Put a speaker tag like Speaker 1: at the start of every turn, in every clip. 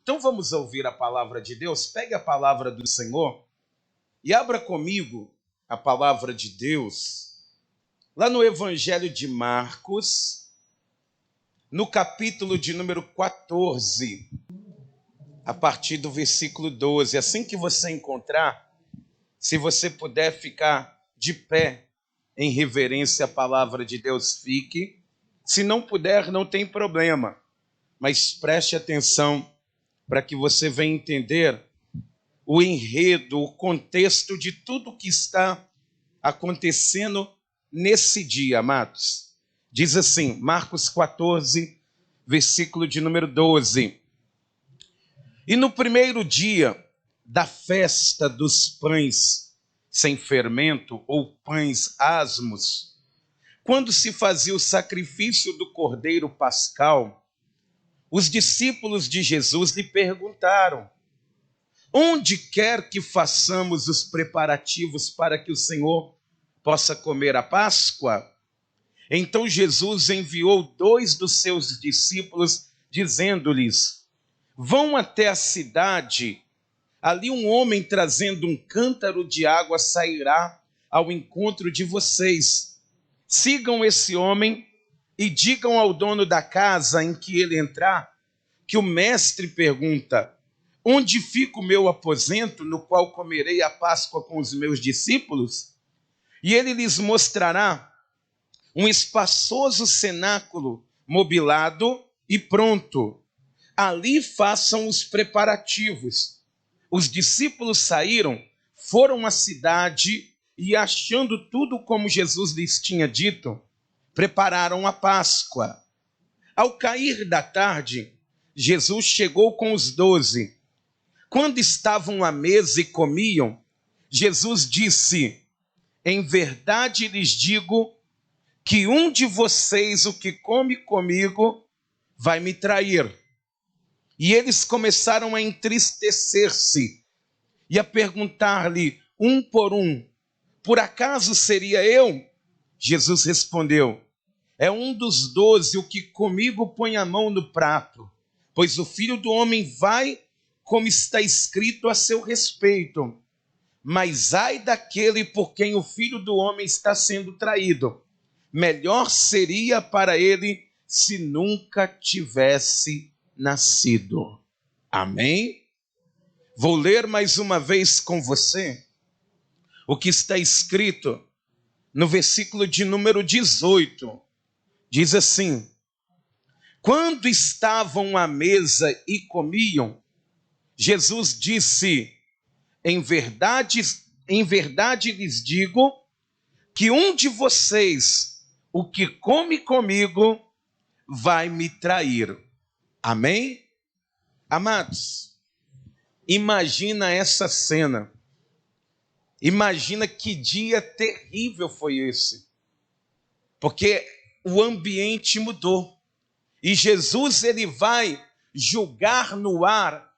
Speaker 1: Então vamos ouvir a palavra de Deus. Pegue a palavra do Senhor e abra comigo a palavra de Deus lá no Evangelho de Marcos, no capítulo de número 14, a partir do versículo 12. Assim que você encontrar, se você puder ficar de pé em reverência à palavra de Deus, fique. Se não puder, não tem problema, mas preste atenção para que você venha entender o enredo, o contexto de tudo que está acontecendo nesse dia, amados. Diz assim, Marcos 14, versículo de número 12. E no primeiro dia da festa dos pães sem fermento, ou pães asmos, quando se fazia o sacrifício do cordeiro pascal, os discípulos de Jesus lhe perguntaram: onde quer que façamos os preparativos para que o Senhor possa comer a Páscoa? Então Jesus enviou 2 dos seus discípulos, dizendo-lhes: vão até a cidade, ali um homem trazendo um cântaro de água sairá ao encontro de vocês. Sigam esse homem e digam ao dono da casa em que ele entrar, que o mestre pergunta: onde fica o meu aposento, no qual comerei a Páscoa com os meus discípulos? E ele lhes mostrará um espaçoso cenáculo mobilado e pronto. Ali façam os preparativos. Os discípulos saíram, foram à cidade e, achando tudo como Jesus lhes tinha dito, prepararam a Páscoa. Ao cair da tarde, Jesus chegou com os 12. Quando estavam à mesa e comiam, Jesus disse: em verdade lhes digo que um de vocês, o que come comigo, vai me trair. E eles começaram a entristecer-se e a perguntar-lhe um por um: por acaso seria eu? Jesus respondeu: é um dos 12 o que comigo põe a mão no prato, pois o Filho do Homem vai, como está escrito a seu respeito. Mas ai daquele por quem o Filho do Homem está sendo traído. Melhor seria para ele se nunca tivesse nascido. Amém? Vou ler mais uma vez com você o que está escrito no versículo de número 18. Diz assim: quando estavam à mesa e comiam, Jesus disse: em verdade lhes digo que um de vocês, o que come comigo, vai me trair. Amém? Amados, imagina essa cena. Imagina que dia terrível foi esse. Porque o ambiente mudou. E Jesus, ele vai julgar no ar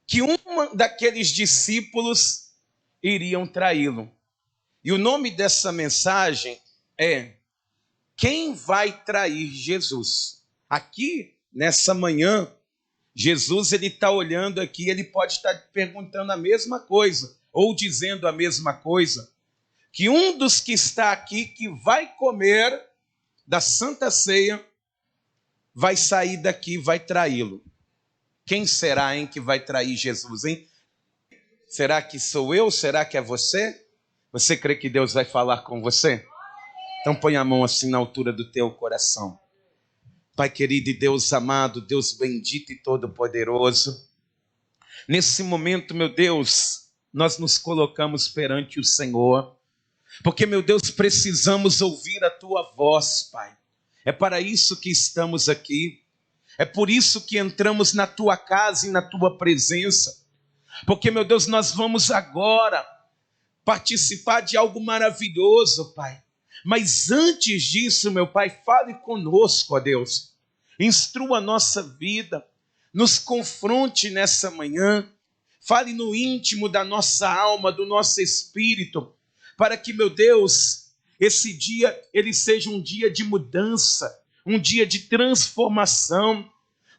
Speaker 1: que um daqueles discípulos iriam traí-lo. E o nome dessa mensagem é: quem vai trair Jesus? Aqui, nessa manhã, Jesus ele está olhando aqui, ele pode estar perguntando a mesma coisa, ou dizendo a mesma coisa, que um dos que está aqui, que vai comer da Santa Ceia, vai sair daqui, vai traí-lo. Quem será, hein, que vai trair Jesus, hein? Será que sou eu? Será que é você? Você crê que Deus vai falar com você? Então põe a mão assim na altura do teu coração. Pai querido e Deus amado, Deus bendito e todo-poderoso, nesse momento, meu Deus, nós nos colocamos perante o Senhor, porque, meu Deus, precisamos ouvir a Tua voz, Pai. É para isso que estamos aqui. É por isso que entramos na Tua casa e na Tua presença. Porque, meu Deus, nós vamos agora participar de algo maravilhoso, Pai. Mas antes disso, meu Pai, fale conosco, ó Deus. Instrua a nossa vida. Nos confronte nessa manhã. Fale no íntimo da nossa alma, do nosso espírito. Para que, meu Deus, esse dia ele seja um dia de mudança, um dia de transformação,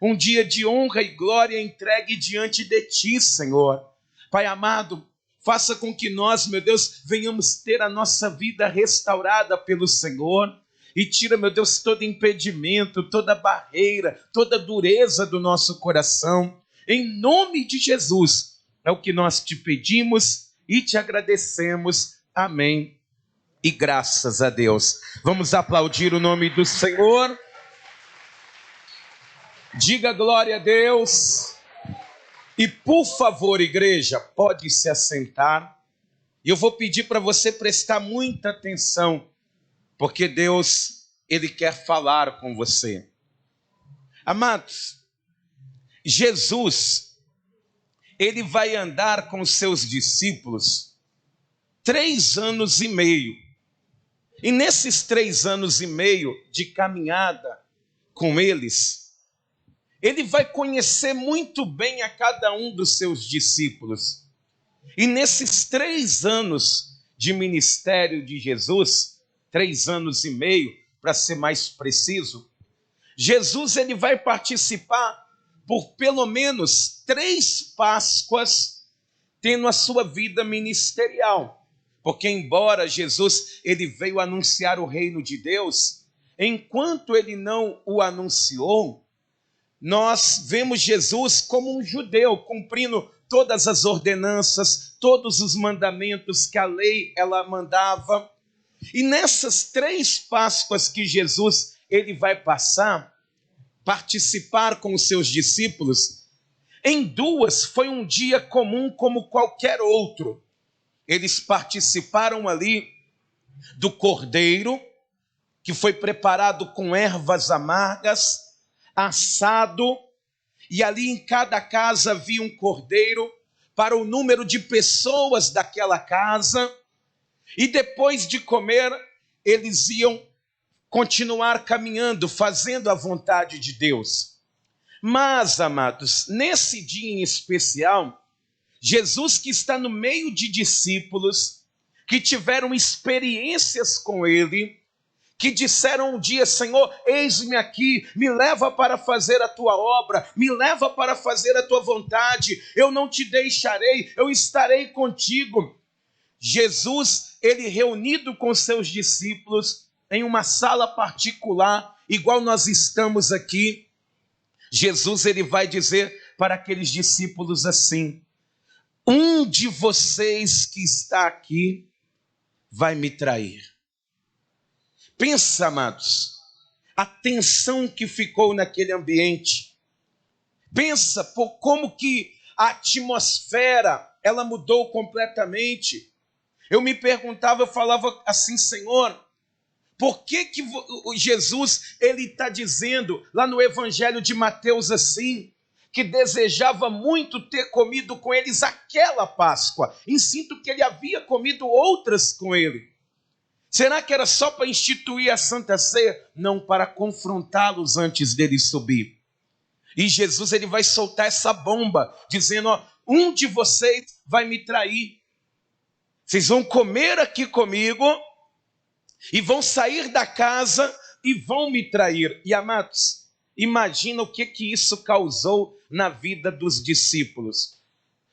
Speaker 1: um dia de honra e glória entregue diante de Ti, Senhor. Pai amado, faça com que nós, meu Deus, venhamos ter a nossa vida restaurada pelo Senhor. E tira, meu Deus, todo impedimento, toda barreira, toda dureza do nosso coração. Em nome de Jesus, é o que nós te pedimos e te agradecemos. Amém. E graças a Deus. Vamos aplaudir o nome do Senhor. Diga glória a Deus. E por favor, igreja, pode se assentar. E eu vou pedir para você prestar muita atenção, porque Deus, Ele quer falar com você. Amados, Jesus, Ele vai andar com os seus discípulos 3 anos e meio. E nesses 3 anos e meio de caminhada com eles, Ele vai conhecer muito bem a cada um dos seus discípulos. E nesses 3 anos de ministério de Jesus, 3 anos e meio, para ser mais preciso, Jesus ele vai participar por pelo menos 3 Páscoas, tendo a sua vida ministerial. Porque embora Jesus ele veio anunciar o reino de Deus, enquanto ele não o anunciou, nós vemos Jesus como um judeu, cumprindo todas as ordenanças, todos os mandamentos que a lei ela mandava. E nessas 3 Páscoas que Jesus ele vai participar com os seus discípulos, em 2 foi um dia comum como qualquer outro. Eles participaram ali do cordeiro, que foi preparado com ervas amargas, assado, e ali em cada casa havia um cordeiro para o número de pessoas daquela casa, e depois de comer, eles iam continuar caminhando, fazendo a vontade de Deus. Mas, amados, nesse dia em especial, Jesus que está no meio de discípulos, que tiveram experiências com Ele, que disseram um dia, Senhor, eis-me aqui, me leva para fazer a tua obra, me leva para fazer a tua vontade, eu não te deixarei, eu estarei contigo. Jesus, ele reunido com seus discípulos em uma sala particular, igual nós estamos aqui, Jesus ele vai dizer para aqueles discípulos assim: um de vocês que está aqui vai me trair. Pensa, amados, a tensão que ficou naquele ambiente. Pensa por como que a atmosfera, ela mudou completamente. Eu me perguntava, eu falava assim, Senhor, por que Jesus, ele está dizendo lá no Evangelho de Mateus assim, que desejava muito ter comido com eles aquela Páscoa, e sinto que ele havia comido outras com ele. Será que era só para instituir a Santa Ceia? Não, para confrontá-los antes dele subir. E Jesus ele vai soltar essa bomba, dizendo, ó, um de vocês vai me trair. Vocês vão comer aqui comigo e vão sair da casa e vão me trair. E amados, imagina o que isso causou na vida dos discípulos.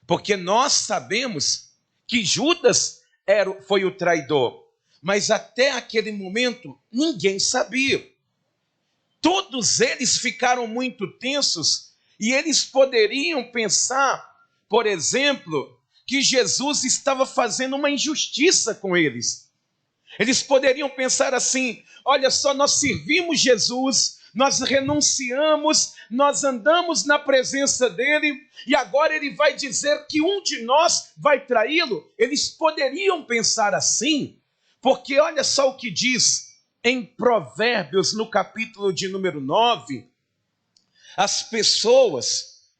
Speaker 1: Porque nós sabemos que Judas foi o traidor. Mas até aquele momento, ninguém sabia. Todos eles ficaram muito tensos e eles poderiam pensar, por exemplo, que Jesus estava fazendo uma injustiça com eles. Eles poderiam pensar assim, olha só, nós servimos Jesus, nós renunciamos, nós andamos na presença dele e agora ele vai dizer que um de nós vai traí-lo. Eles poderiam pensar assim, porque olha só o que diz em Provérbios, no capítulo de número 9, as pessoas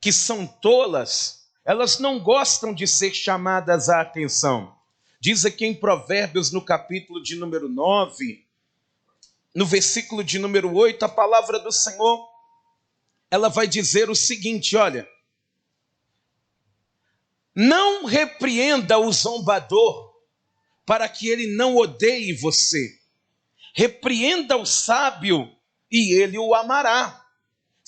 Speaker 1: que são tolas, elas não gostam de ser chamadas à atenção. Diz aqui em Provérbios, no capítulo de número 9, no versículo de número 8, a palavra do Senhor, ela vai dizer o seguinte, olha, não repreenda o zombador, para que ele não odeie você. Repreenda o sábio e ele o amará.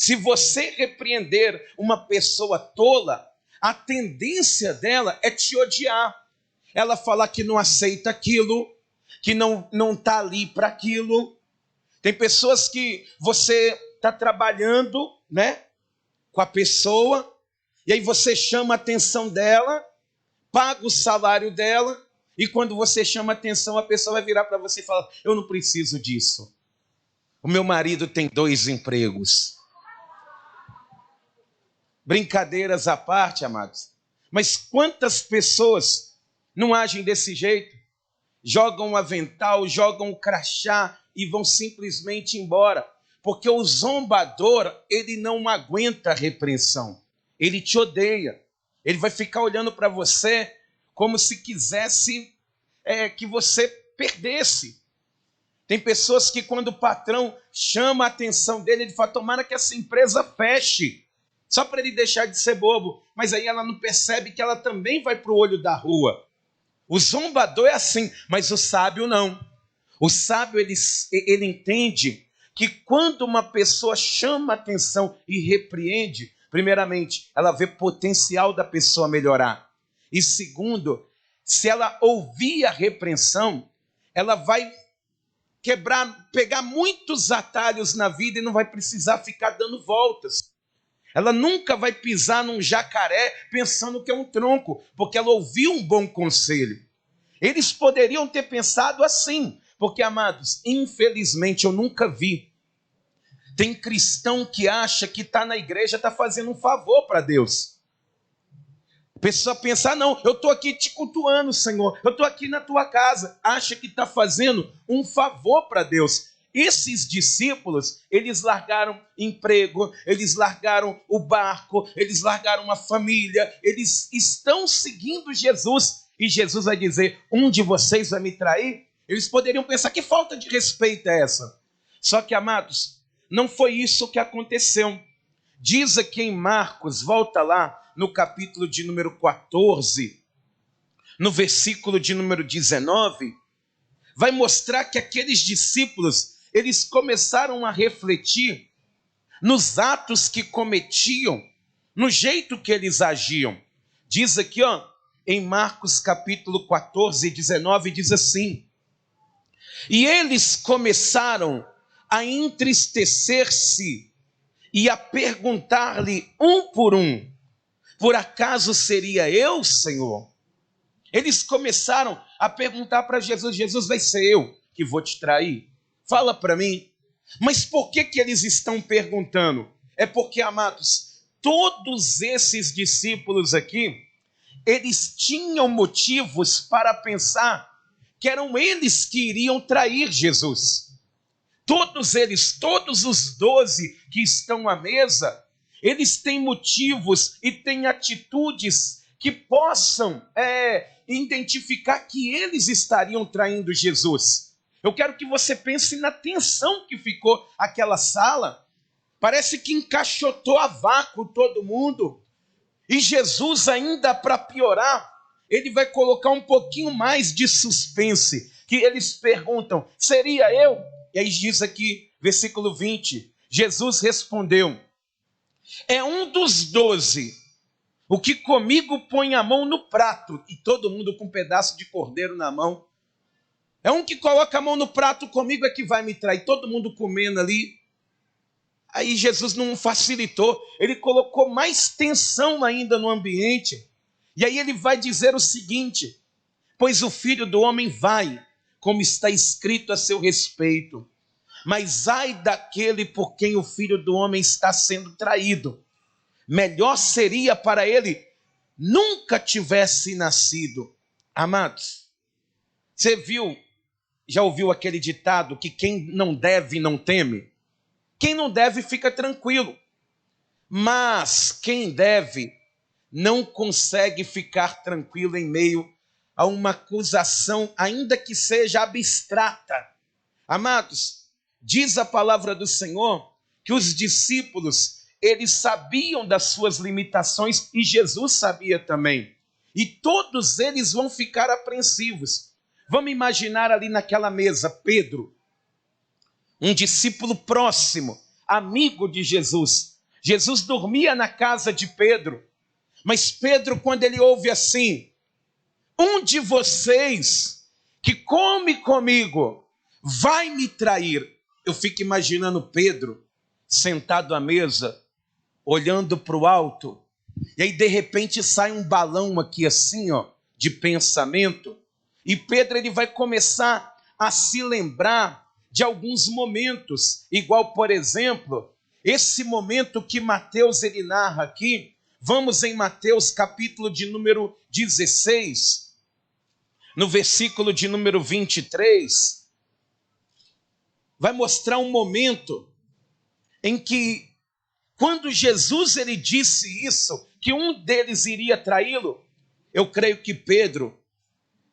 Speaker 1: Se você repreender uma pessoa tola, a tendência dela é te odiar. Ela falar que não aceita aquilo, que não está ali para aquilo. Tem pessoas que você está trabalhando, né, com a pessoa, e aí você chama a atenção dela, paga o salário dela, e quando você chama a atenção, a pessoa vai virar para você e falar: eu não preciso disso. O meu marido tem 2 empregos. Brincadeiras à parte, amados. Mas quantas pessoas não agem desse jeito? Jogam o avental, jogam o crachá e vão simplesmente embora. Porque o zombador, ele não aguenta a repreensão. Ele te odeia. Ele vai ficar olhando para você como se quisesse que você perdesse. Tem pessoas que quando o patrão chama a atenção dele, ele fala: tomara que essa empresa feche, só para ele deixar de ser bobo. Mas aí ela não percebe que ela também vai para o olho da rua. O zombador é assim, mas o sábio não. O sábio, ele entende que quando uma pessoa chama atenção e repreende, primeiramente, ela vê potencial da pessoa melhorar. E segundo, se ela ouvir a repreensão, ela vai pegar muitos atalhos na vida e não vai precisar ficar dando voltas. Ela nunca vai pisar num jacaré pensando que é um tronco, porque ela ouviu um bom conselho. Eles poderiam ter pensado assim, porque, amados, infelizmente eu nunca vi. Tem cristão que acha que está na igreja, está fazendo um favor para Deus. A pessoa pensa: não, eu estou aqui te cultuando, Senhor, eu estou aqui na tua casa. Acha que está fazendo um favor para Deus. Esses discípulos, eles largaram emprego, eles largaram o barco, eles largaram a família, eles estão seguindo Jesus. E Jesus vai dizer: um de vocês vai me trair? Eles poderiam pensar: que falta de respeito é essa? Só que, amados, não foi isso que aconteceu. Diz aqui em Marcos, volta lá no capítulo de número 14, no versículo de número 19, vai mostrar que aqueles discípulos, eles começaram a refletir nos atos que cometiam, no jeito que eles agiam. Diz aqui, em Marcos capítulo 14, 19, diz assim: e eles começaram a entristecer-se e a perguntar-lhe um: por acaso seria eu, Senhor? Eles começaram a perguntar para Jesus: Jesus, vai ser eu que vou te trair? Fala para mim. Mas por que eles estão perguntando? É porque, amados, todos esses discípulos aqui, eles tinham motivos para pensar que eram eles que iriam trair Jesus. Todos eles, todos os 12 que estão à mesa, eles têm motivos e têm atitudes que possam identificar que eles estariam traindo Jesus. Eu quero que você pense na tensão que ficou aquela sala. Parece que encaixotou a vácuo todo mundo. E Jesus, ainda para piorar, ele vai colocar um pouquinho mais de suspense. Que eles perguntam: seria eu? E aí diz aqui, versículo 20, Jesus respondeu: é um dos 12, o que comigo põe a mão no prato, e todo mundo com um pedaço de cordeiro na mão. É um que coloca a mão no prato comigo é que vai me trair, todo mundo comendo ali. Aí Jesus não facilitou, ele colocou mais tensão ainda no ambiente. E aí ele vai dizer o seguinte: pois o Filho do Homem vai, como está escrito a seu respeito. Mas ai daquele por quem o Filho do Homem está sendo traído. Melhor seria para ele nunca tivesse nascido. Amados, você já ouviu aquele ditado que quem não deve não teme? Quem não deve fica tranquilo. Mas quem deve não consegue ficar tranquilo em meio a uma acusação, ainda que seja abstrata. Amados, diz a palavra do Senhor que os discípulos, eles sabiam das suas limitações e Jesus sabia também. E todos eles vão ficar apreensivos. Vamos imaginar ali naquela mesa Pedro, um discípulo próximo amigo de Jesus. Jesus dormia na casa de Pedro. Mas Pedro, quando ele ouve assim, um de vocês que come comigo vai me trair. Eu fico imaginando Pedro sentado à mesa, olhando para o alto, e aí de repente sai um balão aqui assim, ó, de pensamento, e Pedro ele vai começar a se lembrar de alguns momentos, igual, por exemplo, esse momento que Mateus ele narra aqui. Vamos em Mateus capítulo de número 16, no versículo de número 23, vai mostrar um momento em que, quando Jesus ele disse isso, que um deles iria traí-lo, eu creio que Pedro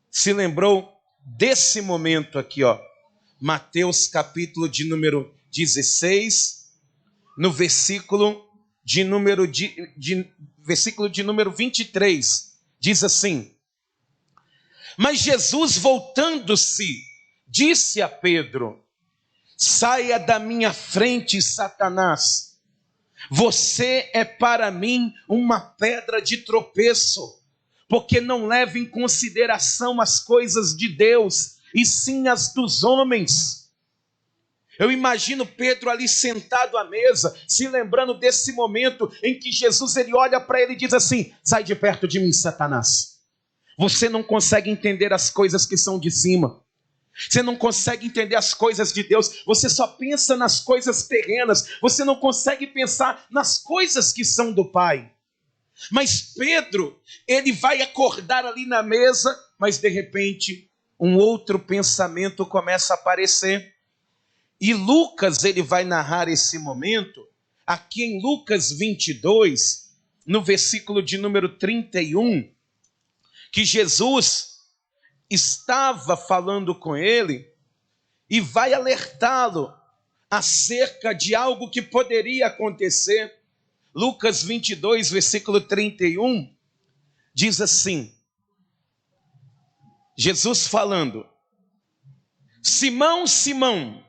Speaker 1: se lembrou desse momento aqui, ó. Mateus capítulo de número 16, no versículo de número, versículo de número 23, diz assim: mas Jesus, voltando-se, disse a Pedro: saia da minha frente, Satanás. Você é para mim uma pedra de tropeço, porque não leva em consideração as coisas de Deus, e sim as dos homens. Eu imagino Pedro ali sentado à mesa, se lembrando desse momento em que Jesus ele olha para ele e diz assim: sai de perto de mim, Satanás. Você não consegue entender as coisas que são de cima. Você não consegue entender as coisas de Deus. Você só pensa nas coisas terrenas. Você não consegue pensar nas coisas que são do Pai. Mas Pedro, ele vai acordar ali na mesa, mas de repente um outro pensamento começa a aparecer. E Lucas, ele vai narrar esse momento, aqui em Lucas 22, no versículo de número 31, que Jesus estava falando com ele e vai alertá-lo acerca de algo que poderia acontecer. Lucas 22, versículo 31, diz assim, Jesus falando: Simão, Simão,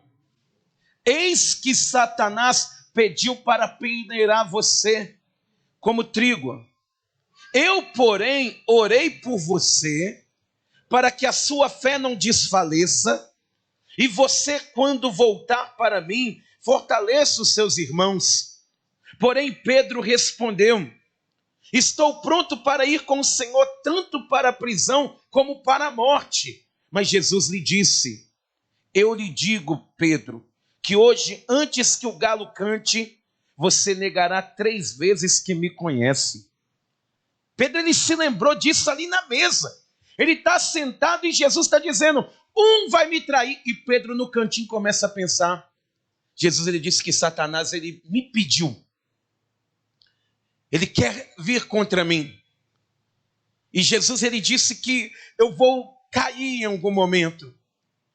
Speaker 1: eis que Satanás pediu para peneirar você como trigo. Eu, porém, orei por você, para que a sua fé não desfaleça, e você, quando voltar para mim, fortaleça os seus irmãos. Porém, Pedro respondeu: estou pronto para ir com o Senhor, tanto para a prisão como para a morte. Mas Jesus lhe disse: eu lhe digo, Pedro, que hoje, antes que o galo cante, você negará 3 vezes que me conhece. Pedro ele se lembrou disso ali na mesa. Ele está sentado e Jesus está dizendo: um vai me trair. E Pedro no cantinho começa a pensar. Jesus ele disse que Satanás ele me pediu. Ele quer vir contra mim. E Jesus ele disse que eu vou cair em algum momento.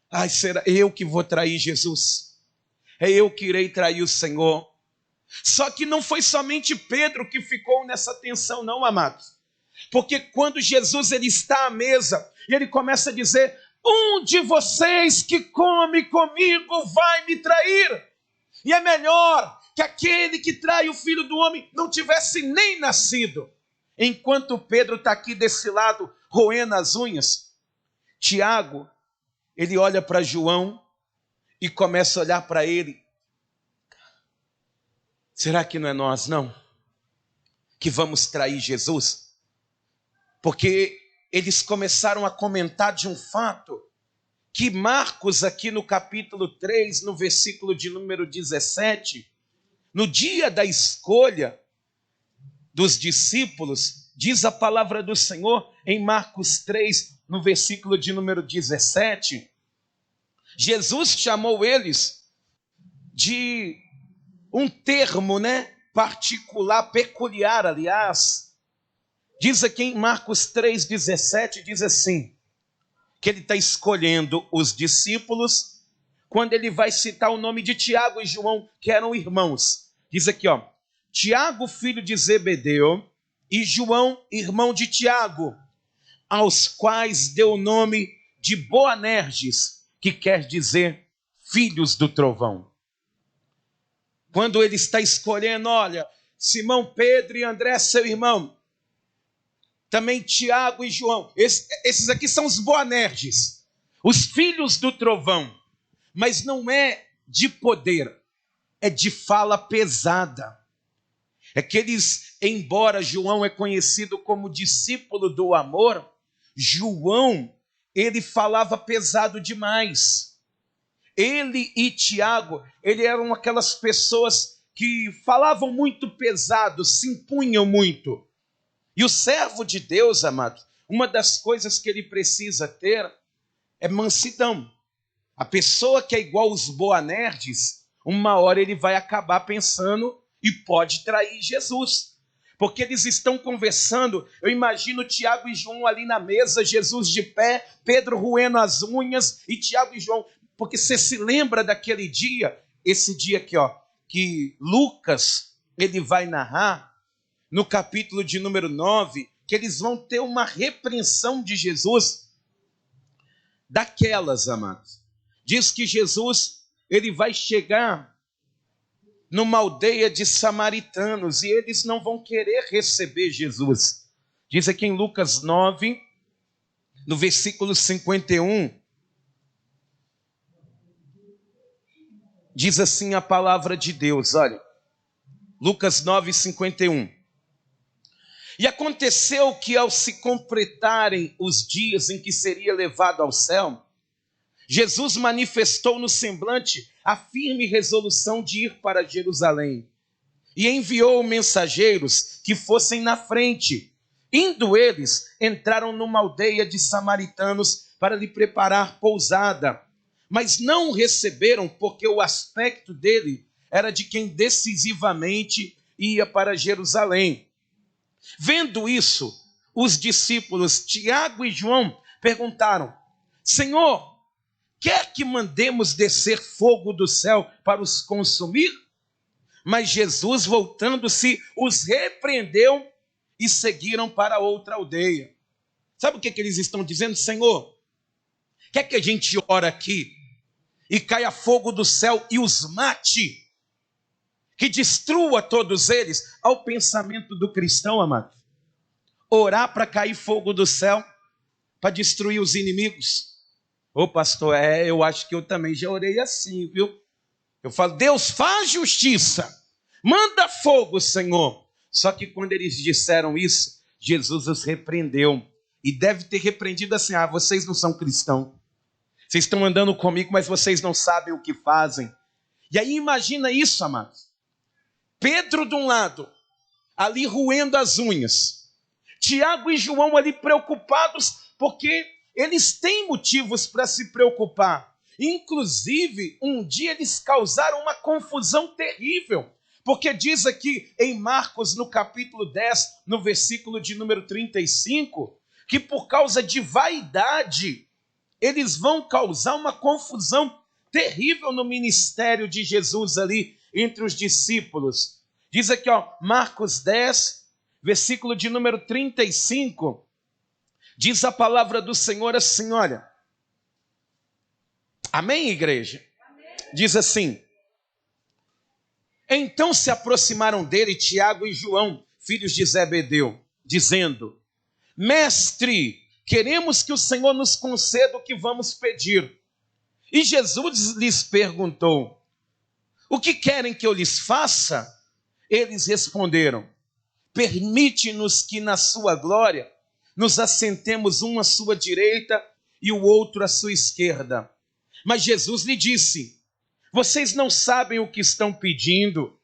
Speaker 1: Ai, será eu que vou trair Jesus? É eu que irei trair o Senhor. Só que não foi somente Pedro que ficou nessa tensão, não, amados. Porque quando Jesus ele está à mesa e ele começa a dizer: um de vocês que come comigo vai me trair. E é melhor que aquele que trai o Filho do Homem não tivesse nem nascido. Enquanto Pedro está aqui desse lado, roendo as unhas, Tiago, ele olha para João e começa a olhar para ele. Será que não é nós, não? Que vamos trair Jesus? Porque eles começaram a comentar de um fato que Marcos, aqui no capítulo 3, no versículo de número 17, no dia da escolha dos discípulos, diz a palavra do Senhor em Marcos 3, no versículo de número 17, Jesus chamou eles de um termo, particular, peculiar, aliás. Diz aqui em Marcos 3,17, diz assim, que ele está escolhendo os discípulos, quando ele vai citar o nome de Tiago e João, que eram irmãos. Diz aqui, ó, Tiago, filho de Zebedeu, e João, irmão de Tiago, aos quais deu o nome de Boanerges, que quer dizer filhos do trovão. Quando ele está escolhendo, olha, Simão, Pedro e André, seu irmão, também Tiago e João, esses aqui são os Boanerges, os filhos do trovão, mas não é de poder, é de fala pesada. É que eles, embora João é conhecido como discípulo do amor, João, ele falava pesado demais. Ele e Tiago, eles eram aquelas pessoas que falavam muito pesado, se impunham muito. E o servo de Deus, amado, uma das coisas que ele precisa ter é mansidão. A pessoa que é igual os Boanerges, uma hora ele vai acabar pensando e pode trair Jesus. Porque eles estão conversando, eu imagino Tiago e João ali na mesa, Jesus de pé, Pedro roendo as unhas e Tiago e João. Porque você se lembra daquele dia, esse dia aqui, ó, que Lucas, ele vai narrar, no capítulo de número 9, que eles vão ter uma repreensão de Jesus, daquelas, amados. Diz que Jesus, ele vai chegar numa aldeia de samaritanos e eles não vão querer receber Jesus. Diz aqui em Lucas 9, no versículo 51, diz assim a palavra de Deus, olha, Lucas 9, 51. E aconteceu que ao se completarem os dias em que seria levado ao céu, Jesus manifestou no semblante a firme resolução de ir para Jerusalém e enviou mensageiros que fossem na frente. Indo eles, entraram numa aldeia de samaritanos para lhe preparar pousada, mas não o receberam porque o aspecto dele era de quem decisivamente ia para Jerusalém. Vendo isso, os discípulos Tiago e João perguntaram: Senhor, quer que mandemos descer fogo do céu para os consumir? Mas Jesus, voltando-se, os repreendeu e seguiram para outra aldeia. Sabe o que eles estão dizendo? Senhor, quer que a gente ore aqui e caia fogo do céu e os mate? Que destrua todos eles? Ao pensamento do cristão, amado. Orar para cair fogo do céu, para destruir os inimigos. Ô pastor, eu acho que eu também já orei assim, viu? Eu falo, Deus, faz justiça, manda fogo, Senhor. Só que quando eles disseram isso, Jesus os repreendeu. E deve ter repreendido assim, vocês não são cristãos. Vocês estão andando comigo, mas vocês não sabem o que fazem. E aí imagina isso, amados. Pedro de um lado, ali roendo as unhas. Tiago e João ali preocupados, porque eles têm motivos para se preocupar. Inclusive, um dia eles causaram uma confusão terrível, porque diz aqui em Marcos, no capítulo 10, no versículo de número 35, que por causa de vaidade, eles vão causar uma confusão terrível no ministério de Jesus ali, entre os discípulos. Diz aqui, ó, Marcos 10, versículo de número 35, diz a palavra do Senhor assim, olha. Amém, igreja? Amém. Diz assim: então se aproximaram dele Tiago e João, filhos de Zebedeu, dizendo: Mestre, queremos que o Senhor nos conceda o que vamos pedir. E Jesus lhes perguntou: o que querem que eu lhes faça? Eles responderam: permite-nos que na sua glória nos assentemos um à sua direita e o outro à sua esquerda. Mas Jesus lhe disse: vocês não sabem o que estão pedindo.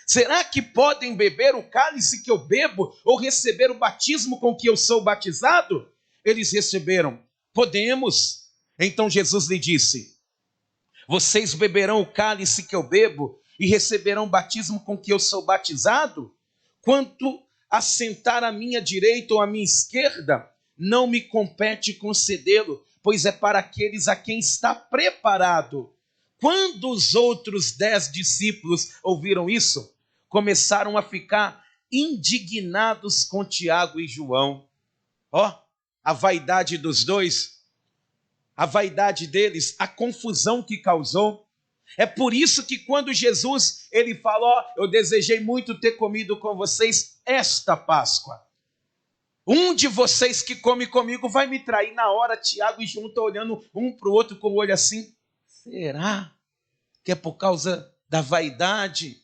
Speaker 1: Será que podem beber o cálice que eu bebo ou receber o batismo com que eu sou batizado? Eles receberam: podemos. Então Jesus lhe disse: vocês beberão o cálice que eu bebo e receberão o batismo com que eu sou batizado? Quanto a sentar à minha direita ou à minha esquerda, não me compete concedê-lo, pois é para aqueles a quem está preparado. Quando os outros 10 discípulos ouviram isso, começaram a ficar indignados com Tiago e João. Ó, a vaidade dos dois, a vaidade deles, a confusão que causou. É por isso que quando Jesus ele fala, ó, eu desejei muito ter comido com vocês esta Páscoa. Um de vocês que come comigo vai me trair. Na hora, Tiago e João estão olhando um para o outro com o olho assim. Será que é por causa da vaidade?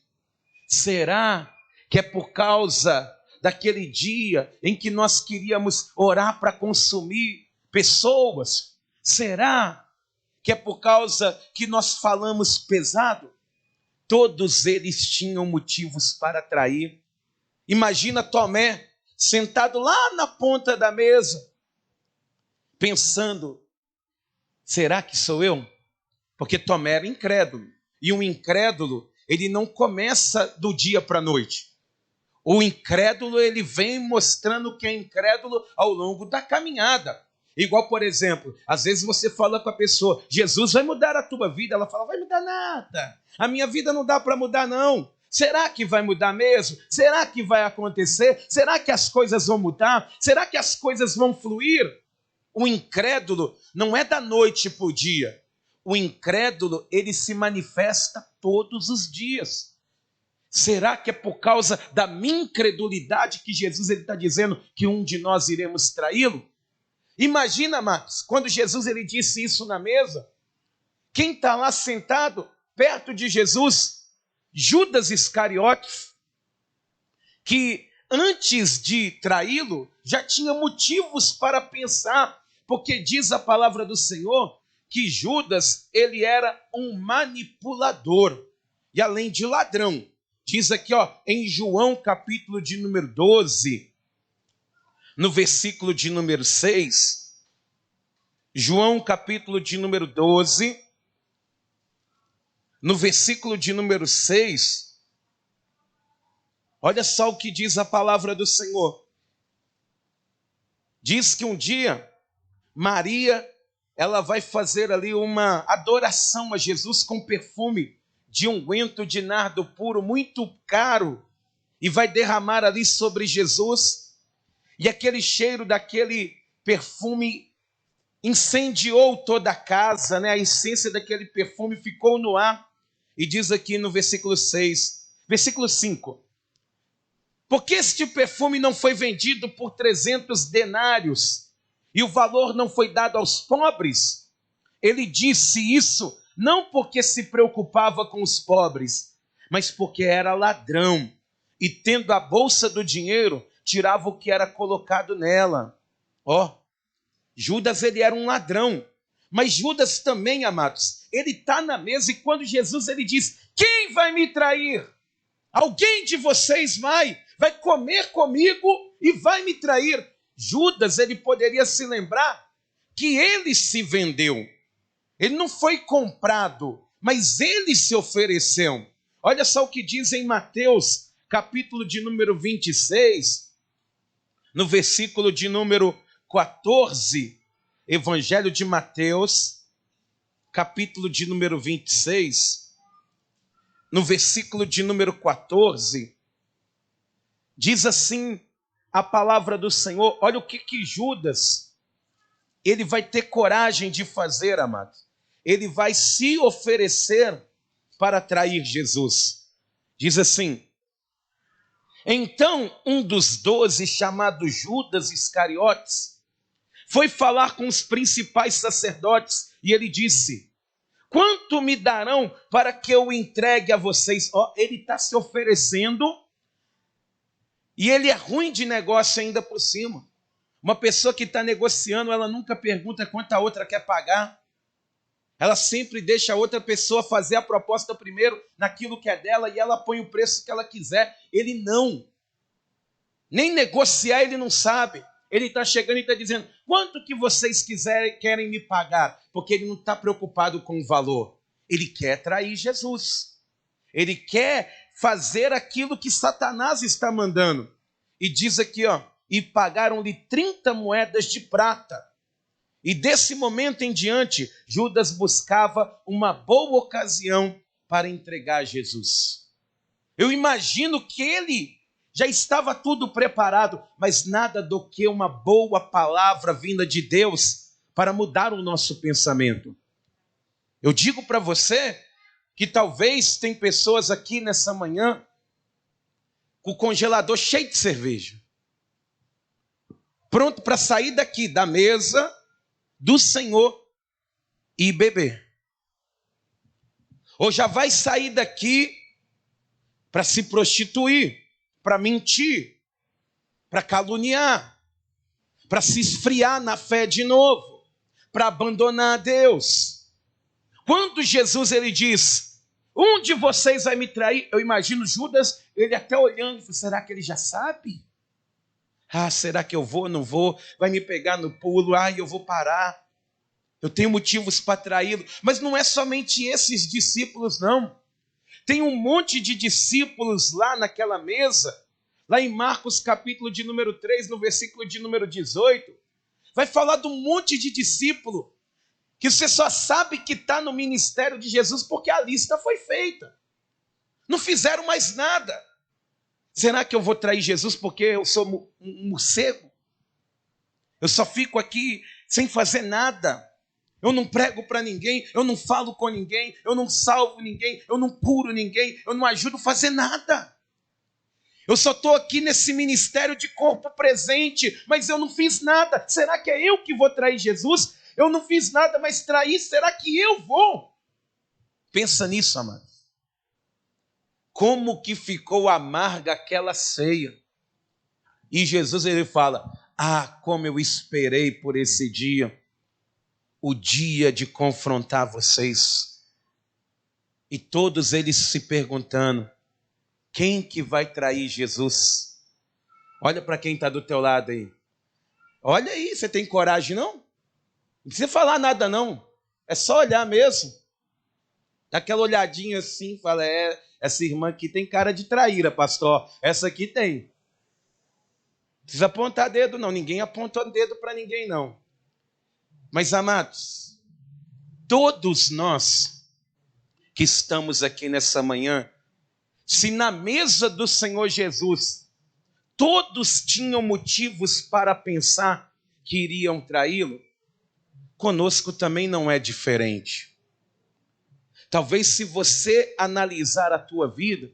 Speaker 1: Será que é por causa daquele dia em que nós queríamos orar para consumir pessoas? Será que é por causa que nós falamos pesado? Todos eles tinham motivos para trair. Imagina Tomé sentado lá na ponta da mesa, pensando, será que sou eu? Porque Tomé era incrédulo. E um incrédulo, ele não começa do dia para a noite. O incrédulo, ele vem mostrando que é incrédulo ao longo da caminhada. Igual, por exemplo, às vezes você fala com a pessoa, Jesus vai mudar a tua vida. Ela fala, vai mudar nada. A minha vida não dá para mudar, não. Será que vai mudar mesmo? Será que vai acontecer? Será que as coisas vão mudar? Será que as coisas vão fluir? O incrédulo não é da noite para o dia. O incrédulo, ele se manifesta todos os dias. Será que é por causa da minha incredulidade que Jesus está dizendo que um de nós iremos traí-lo? Imagina, Marcos, quando Jesus ele disse isso na mesa, quem está lá sentado perto de Jesus? Judas Iscariotes, que antes de traí-lo, já tinha motivos para pensar, porque diz a palavra do Senhor que Judas, ele era um manipulador, e além de ladrão. Diz aqui, em João capítulo de número 12, no versículo de número 6, João capítulo de número 12, no versículo de número 6, olha só o que diz a palavra do Senhor. Diz que um dia, Maria, ela vai fazer ali uma adoração a Jesus com perfume de unguento de nardo puro, muito caro, e vai derramar ali sobre Jesus, e aquele cheiro daquele perfume incendiou toda a casa, né? A essência daquele perfume ficou no ar, e diz aqui no versículo 6, versículo 5, porque este perfume não foi vendido por 300 denários, e o valor não foi dado aos pobres? Ele disse isso não porque se preocupava com os pobres, mas porque era ladrão, e tendo a bolsa do dinheiro, tirava o que era colocado nela. Judas, ele era um ladrão, mas Judas também, amados, ele está na mesa, e quando Jesus ele diz, quem vai me trair? Alguém de vocês vai comer comigo e vai me trair. Judas, ele poderia se lembrar que ele se vendeu. Ele não foi comprado, mas ele se ofereceu. Olha só o que diz em Mateus, capítulo de número 26, no versículo de número 14, Evangelho de Mateus, capítulo de número 26, no versículo de número 14, diz assim a palavra do Senhor. Olha o que Judas, ele vai ter coragem de fazer, amados. Ele vai se oferecer para trair Jesus. Diz assim, então um dos 12, chamado Judas Iscariotes, foi falar com os principais sacerdotes, e ele disse, quanto me darão para que eu entregue a vocês? Ele está se oferecendo, e ele é ruim de negócio ainda por cima. Uma pessoa que está negociando, ela nunca pergunta quanto a outra quer pagar. Ela sempre deixa a outra pessoa fazer a proposta primeiro naquilo que é dela, e ela põe o preço que ela quiser. Ele não. Nem negociar ele não sabe. Ele está chegando e está dizendo, quanto que vocês querem me pagar? Porque ele não está preocupado com o valor. Ele quer trair Jesus. Ele quer fazer aquilo que Satanás está mandando. E diz aqui, e pagaram-lhe 30 moedas de prata. E desse momento em diante, Judas buscava uma boa ocasião para entregar Jesus. Eu imagino que ele já estava tudo preparado, mas nada do que uma boa palavra vinda de Deus para mudar o nosso pensamento. Eu digo para você que talvez tem pessoas aqui nessa manhã com o congelador cheio de cerveja, pronto para sair daqui da mesa do Senhor e beber. Ou já vai sair daqui para se prostituir, para mentir, para caluniar, para se esfriar na fé de novo, para abandonar a Deus. Quando Jesus ele diz, um de vocês vai me trair, eu imagino Judas, ele até olhando, será que ele já sabe? Será que eu vou, não vou? Vai me pegar no pulo, eu vou parar. Eu tenho motivos para traí-lo. Mas não é somente esses discípulos, não. Tem um monte de discípulos lá naquela mesa, lá em Marcos capítulo de número 3, no versículo de número 18, vai falar de um monte de discípulo que você só sabe que está no ministério de Jesus porque a lista foi feita. Não fizeram mais nada. Será que eu vou trair Jesus porque eu sou um morcego? Eu só fico aqui sem fazer nada. Eu não prego para ninguém, eu não falo com ninguém, eu não salvo ninguém, eu não curo ninguém, eu não ajudo a fazer nada. Eu só estou aqui nesse ministério de corpo presente, mas eu não fiz nada. Será que é eu que vou trair Jesus? Eu não fiz nada, mas trair, será que eu vou? Pensa nisso, amado. Como que ficou amarga aquela ceia? E Jesus ele fala, como eu esperei por esse dia. O dia de confrontar vocês. E todos eles se perguntando, quem que vai trair Jesus? Olha para quem está do teu lado aí. Olha aí, você tem coragem não? Não precisa falar nada não. É só olhar mesmo. Dá aquela olhadinha assim, fala, essa irmã aqui tem cara de traíra, pastor. Essa aqui tem. Não precisa apontar dedo não, ninguém apontou dedo para ninguém não. Mas, amados, todos nós que estamos aqui nessa manhã, se na mesa do Senhor Jesus, todos tinham motivos para pensar que iriam traí-lo, conosco também não é diferente. Talvez se você analisar a tua vida,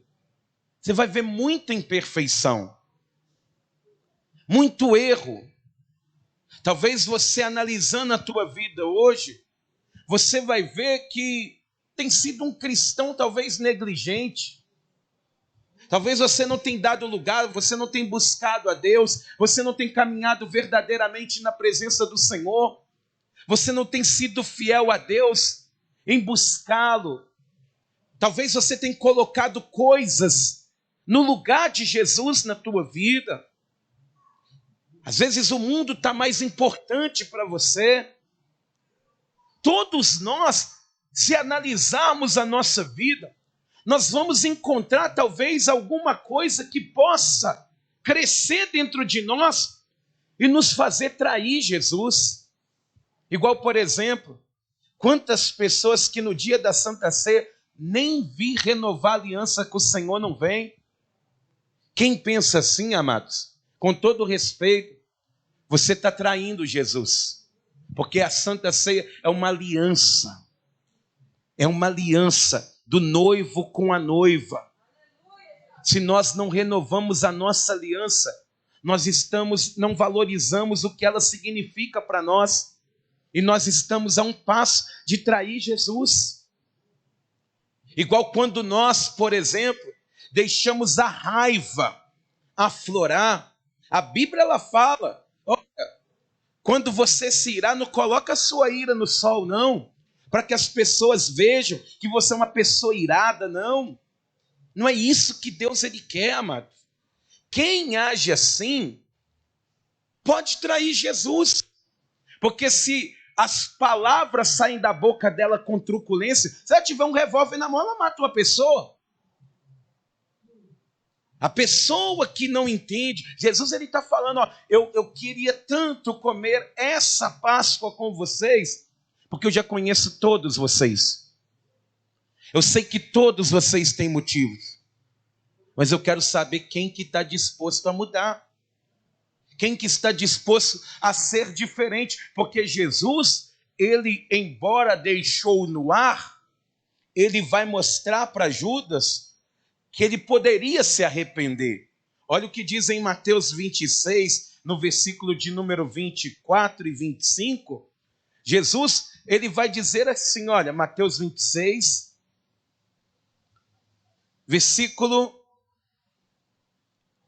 Speaker 1: você vai ver muita imperfeição, muito erro. Talvez você analisando a tua vida hoje, você vai ver que tem sido um cristão talvez negligente. Talvez você não tenha dado lugar, você não tenha buscado a Deus, você não tenha caminhado verdadeiramente na presença do Senhor, você não tem sido fiel a Deus em buscá-lo. Talvez você tenha colocado coisas no lugar de Jesus na tua vida. Às vezes o mundo está mais importante para você. Todos nós, se analisarmos a nossa vida, nós vamos encontrar talvez alguma coisa que possa crescer dentro de nós e nos fazer trair Jesus. Igual, por exemplo, quantas pessoas que no dia da Santa Ceia nem vi renovar a aliança com o Senhor não vem. Quem pensa assim, amados, com todo respeito, você está traindo Jesus. Porque a Santa Ceia é uma aliança. É uma aliança do noivo com a noiva. Se nós não renovamos a nossa aliança, nós não valorizamos o que ela significa para nós. E nós estamos a um passo de trair Jesus. Igual quando nós, por exemplo, deixamos a raiva aflorar. A Bíblia ela fala, olha, quando você se irá, não coloca a sua ira no sol, não, para que as pessoas vejam que você é uma pessoa irada, não. Não é isso que Deus ele quer, amado. Quem age assim pode trair Jesus, porque se as palavras saem da boca dela com truculência, se ela tiver um revólver na mão, ela mata uma pessoa. A pessoa que não entende, Jesus ele está falando, eu queria tanto comer essa Páscoa com vocês, porque eu já conheço todos vocês. Eu sei que todos vocês têm motivos, mas eu quero saber quem que está disposto a mudar. Quem que está disposto a ser diferente, porque Jesus, ele embora deixou no ar, ele vai mostrar para Judas que ele poderia se arrepender. Olha o que diz em Mateus 26, no versículo de número 24 e 25. Jesus, ele vai dizer assim, olha, Mateus 26, versículo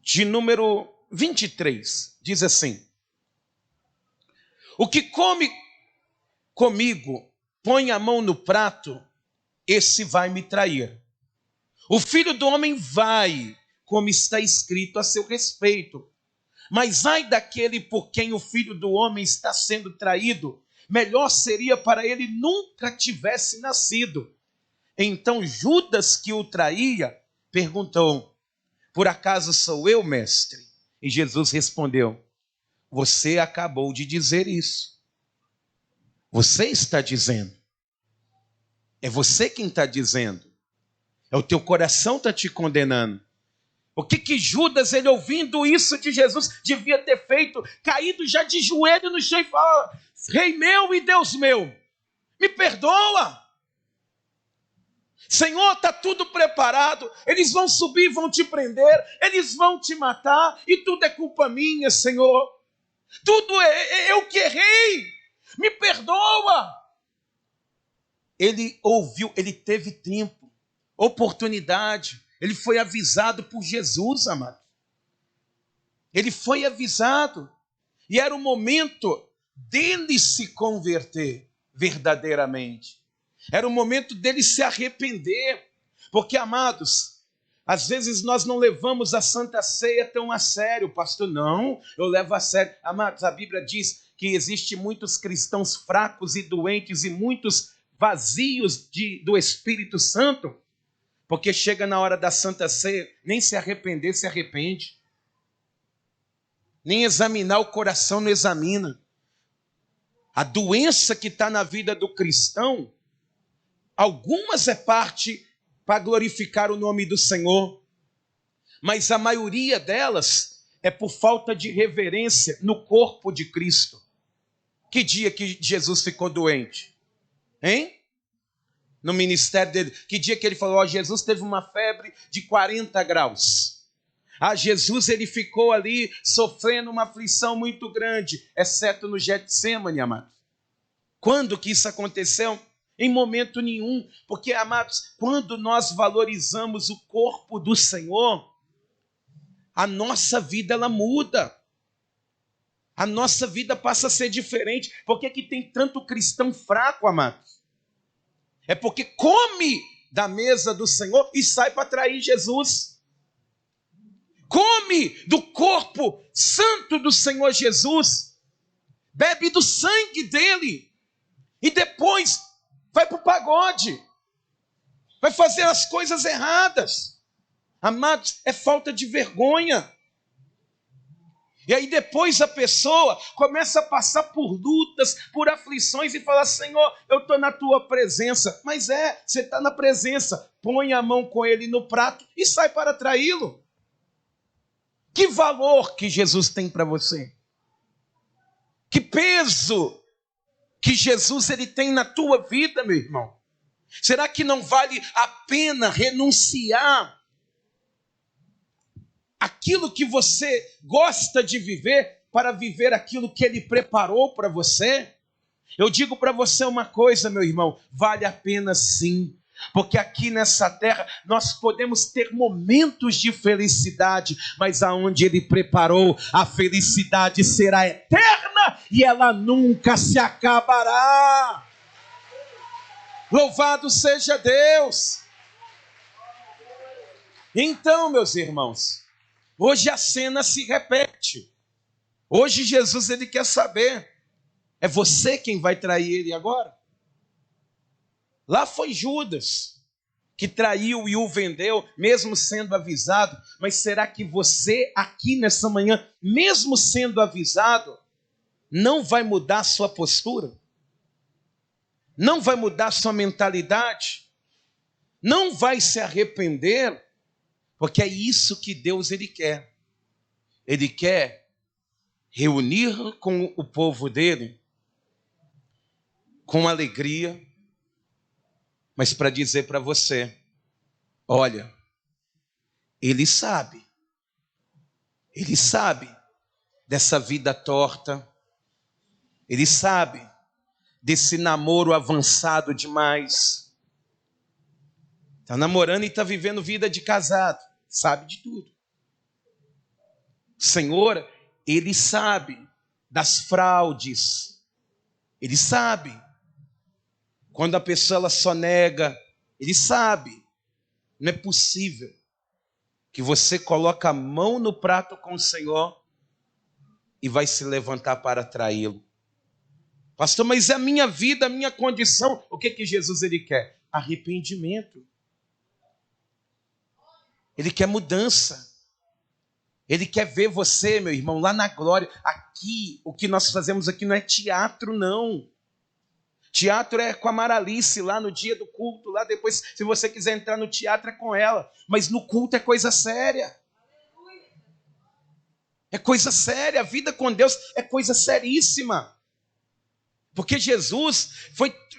Speaker 1: de número 23, diz assim: o que come comigo, põe a mão no prato, esse vai me trair. O Filho do Homem vai, como está escrito a seu respeito. Mas ai daquele por quem o Filho do Homem está sendo traído, melhor seria para ele nunca tivesse nascido. Então Judas, que o traía, perguntou: por acaso sou eu, mestre? E Jesus respondeu: você acabou de dizer isso. Você está dizendo. É você quem está dizendo. É o teu coração que está te condenando. O que Judas, ele ouvindo isso de Jesus, devia ter feito? Caído já de joelho no chão e falar: Rei meu e Deus meu, me perdoa. Senhor, está tudo preparado. Eles vão subir, vão te prender, eles vão te matar, e tudo é culpa minha, Senhor. Tudo é eu que errei. Me perdoa. Ele ouviu, ele teve tempo, oportunidade. Ele foi avisado por Jesus, amado. Ele foi avisado. E era o momento dele se converter verdadeiramente. Era o momento dele se arrepender. Porque, amados, às vezes nós não levamos a Santa Ceia tão a sério. Pastor, não, eu levo a sério. Amados, a Bíblia diz que existe muitos cristãos fracos e doentes e muitos vazios do Espírito Santo. Porque chega na hora da Santa Ceia, nem se arrepender, se arrepende. Nem examinar o coração, não examina. A doença que está na vida do cristão, algumas é parte para glorificar o nome do Senhor, mas a maioria delas é por falta de reverência no corpo de Cristo. Que dia que Jesus ficou doente? Hein? No ministério dele. Que dia que ele falou: Jesus teve uma febre de 40 graus. Jesus, ele ficou ali sofrendo uma aflição muito grande, exceto no Getsêmani, amados. Quando que isso aconteceu? Em momento nenhum. Porque, amados, quando nós valorizamos o corpo do Senhor, a nossa vida, ela muda. A nossa vida passa a ser diferente. Por que que tem tanto cristão fraco, amados? É porque come da mesa do Senhor e sai para trair Jesus. Come do corpo santo do Senhor Jesus, bebe do sangue dele, e depois vai para o pagode, vai fazer as coisas erradas. Amados, é falta de vergonha. E aí depois a pessoa começa a passar por lutas, por aflições e fala: Senhor, eu estou na tua presença. Mas você está na presença, põe a mão com ele no prato e sai para traí-lo. Que valor que Jesus tem para você? Que peso que Jesus ele tem na tua vida, meu irmão? Será que não vale a pena renunciar aquilo que você gosta de viver para viver aquilo que ele preparou para você? Eu digo para você uma coisa, meu irmão, vale a pena sim. Porque aqui nessa terra nós podemos ter momentos de felicidade, mas aonde ele preparou, a felicidade será eterna e ela nunca se acabará. Louvado seja Deus! Então, meus irmãos, hoje a cena se repete. Hoje Jesus ele quer saber: é você quem vai trair ele agora? Lá foi Judas que traiu e o vendeu, mesmo sendo avisado. Mas será que você aqui nessa manhã, mesmo sendo avisado, não vai mudar sua postura? Não vai mudar sua mentalidade? Não vai se arrepender? Porque é isso que Deus ele quer. Ele quer reunir com o povo dele com alegria, mas para dizer para você, olha, ele sabe dessa vida torta, ele sabe desse namoro avançado demais. Está namorando e está vivendo vida de casado, sabe de tudo. O Senhor, ele sabe das fraudes, ele sabe quando a pessoa ela só nega, ele sabe. Não é possível que você coloque a mão no prato com o Senhor e vai se levantar para traí-lo. Pastor, mas é a minha vida, a minha condição. O que Jesus ele quer? Arrependimento. Ele quer mudança. Ele quer ver você, meu irmão, lá na glória. Aqui, o que nós fazemos aqui não é teatro, não. Teatro é com a Maralice lá no dia do culto. Lá depois, se você quiser entrar no teatro, é com ela. Mas no culto é coisa séria. É coisa séria. A vida com Deus é coisa seríssima. Porque Jesus,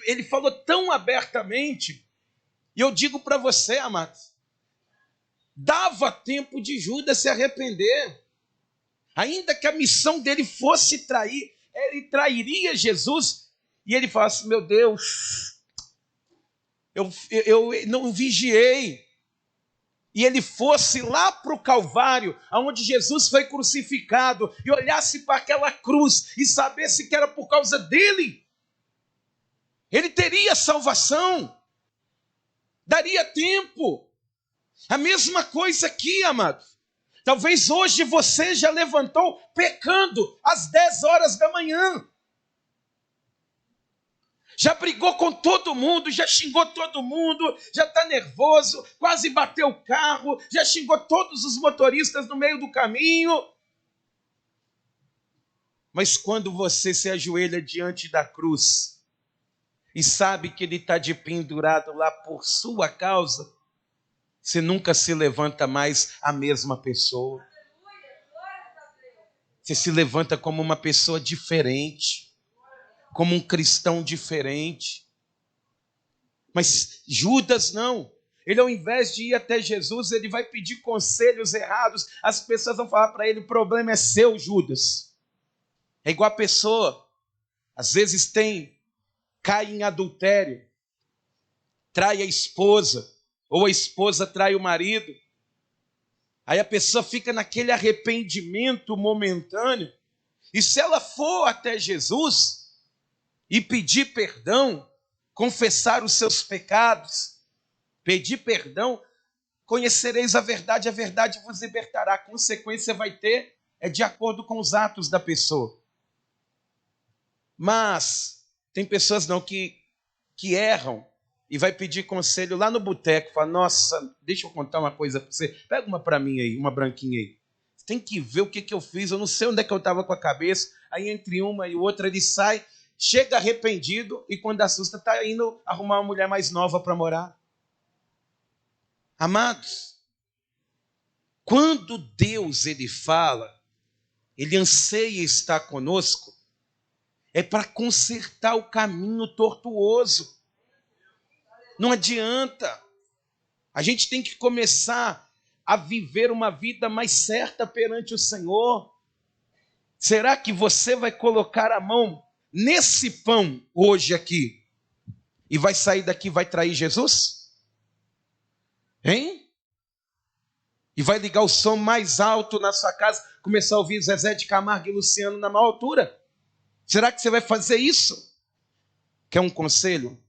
Speaker 1: ele falou tão abertamente. E eu digo para você, amados, dava tempo de Judas se arrepender. Ainda que a missão dele fosse trair, ele trairia Jesus. E ele fala assim, meu Deus, eu não vigiei. E ele fosse lá para o Calvário, onde Jesus foi crucificado, e olhasse para aquela cruz e sabesse que era por causa dele, ele teria salvação. Daria tempo. A mesma coisa aqui, amado. Talvez hoje você já levantou pecando às 10 horas da manhã. Já brigou com todo mundo, já xingou todo mundo, já está nervoso, quase bateu o carro, já xingou todos os motoristas no meio do caminho. Mas quando você se ajoelha diante da cruz e sabe que ele está de pendurado lá por sua causa, você nunca se levanta mais a mesma pessoa. Você se levanta como uma pessoa diferente, como um cristão diferente. Mas Judas não. Ele, ao invés de ir até Jesus, ele vai pedir conselhos errados. As pessoas vão falar para ele, o problema é seu, Judas. É igual a pessoa, às vezes cai em adultério, trai a esposa, ou a esposa trai o marido, aí a pessoa fica naquele arrependimento momentâneo, e se ela for até Jesus e pedir perdão, confessar os seus pecados, pedir perdão, conhecereis a verdade vos libertará. A consequência vai ter, é de acordo com os atos da pessoa. Mas tem pessoas não que erram, e vai pedir conselho lá no boteco, fala, nossa, deixa eu contar uma coisa para você, pega uma para mim aí, uma branquinha aí. Você tem que ver o que eu fiz, eu não sei onde é que eu estava com a cabeça. Aí entre uma e outra ele sai, chega arrependido e quando assusta está indo arrumar uma mulher mais nova para morar. Amados, quando Deus ele fala, ele anseia estar conosco, é para consertar o caminho tortuoso. Não adianta. A gente tem que começar a viver uma vida mais certa perante o Senhor. Será que você vai colocar a mão nesse pão hoje aqui e vai sair daqui e vai trair Jesus? Hein? E vai ligar o som mais alto na sua casa, começar a ouvir Zezé de Camargo e Luciano na maior altura? Será que você vai fazer isso? Quer um conselho?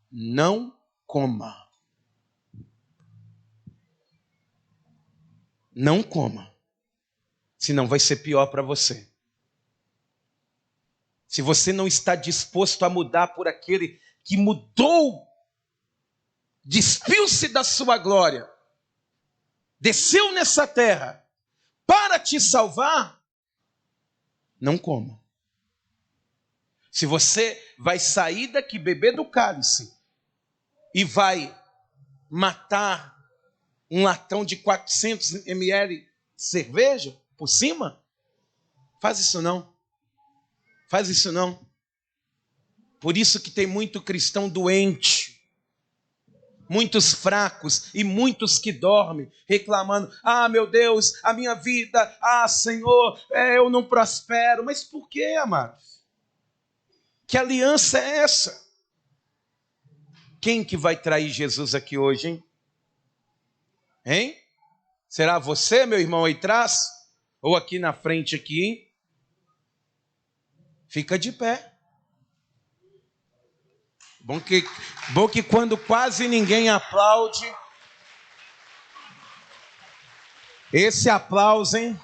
Speaker 1: Não coma. Não coma. Senão vai ser pior para você. Se você não está disposto a mudar por aquele que mudou, despiu-se da sua glória, desceu nessa terra para te salvar, não coma. Se você vai sair daqui, beber do cálice e vai matar um latão de 400 ml de cerveja por cima, faz isso não. Faz isso não. Por isso que tem muito cristão doente. Muitos fracos e muitos que dormem, reclamando: ah, meu Deus, a minha vida, ah, Senhor, eu não prospero. Mas por quê, amados? Que aliança é essa? Quem que vai trair Jesus aqui hoje, hein? Hein? Será você, meu irmão, aí atrás? Ou aqui na frente, aqui, hein? Fica de pé. Bom que quando quase ninguém aplaude, esse aplauso, hein?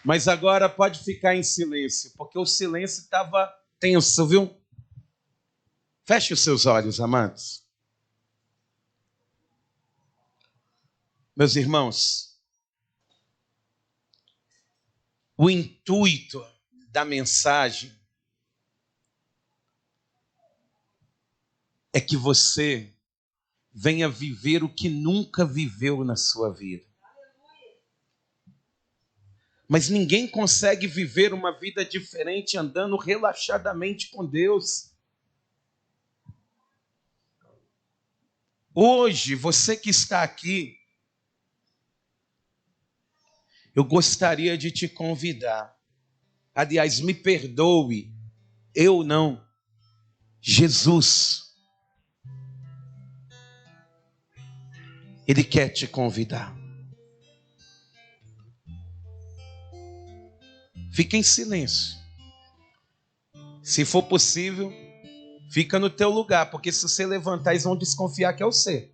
Speaker 1: Mas agora pode ficar em silêncio, porque o silêncio estava tenso, viu? Feche os seus olhos, amados. Meus irmãos, o intuito da mensagem é que você venha viver o que nunca viveu na sua vida. Mas ninguém consegue viver uma vida diferente andando relaxadamente com Deus. Hoje, você que está aqui, eu gostaria de te convidar. Aliás, me perdoe, eu não. Jesus, Ele quer te convidar. Fica em silêncio. Se for possível, fica no teu lugar, porque se você levantar, eles vão desconfiar que é você.